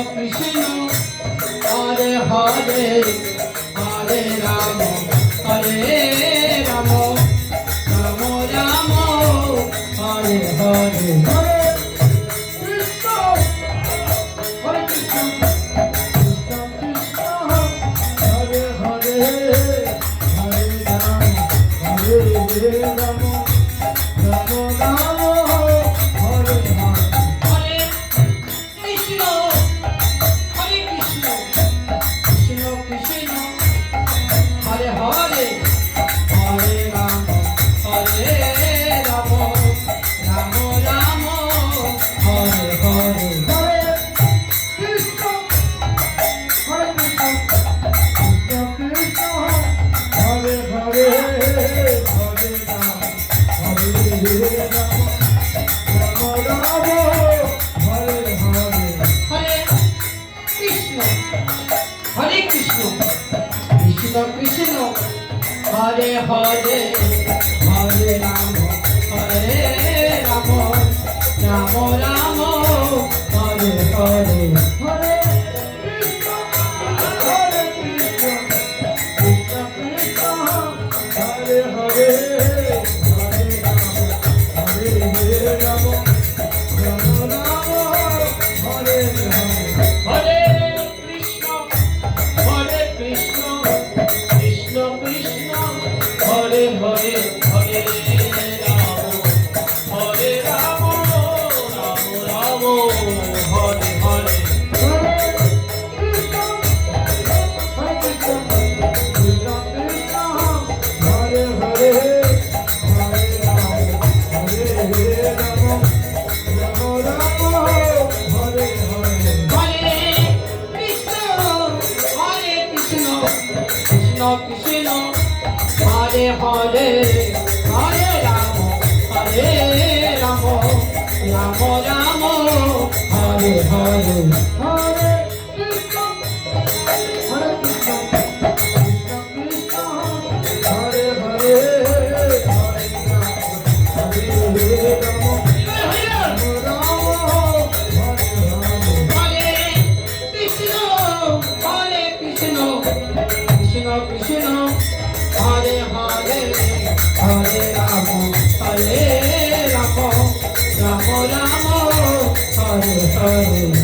Krishna Hare Hare Hare Ram Hare Ram Ram Ram Hare Hare Hare Krishna Hare Krishna Krishna Krishna Hare Hare Hare Ram Hare Ram Ram Ram Hare Hare Krishna Hare Krishna Krishna Krishna Hare Hare Hare Ram Hare Ram Ram Ram Hare Hare Hare Krishna Hare Krishna Krishna Krishna Hare Hare Hare Ram Hare Ram Ram Ram Hare Hare Hare Krishna Hare Krishna Krishna Krishna Hare Hare Hare Ram Hare Ram Ram Ram Hare Hare Hare Krishna Hare Krishna Krishna Krishna Hare Hare Hare Ram Hare Ram Ram Ram Hare Hare Hare Krishna Hare Krishna Krishna Krishna Hare Hare Hare Ram Hare Ram Ram Ram Hare Hare Hare Krishna Hare Krishna Krishna Krishna Hare Hare Hare Ram Hare Ram Ram Ram Hare Hare Hare Krishna Hare Krishna Krishna Krishna Hare Hare Hare Ram Hare Ram Ram Ram Hare Hare Hare Krishna Hare Krishna Krishna Krishna Hare Hare Hare Ram Hare Ram Ram Ram Hare Hare Hare Krishna Hare Krishna Krishna Krishna Hare Hare Hare Ram Hare Ram Ram Ram Hare Hare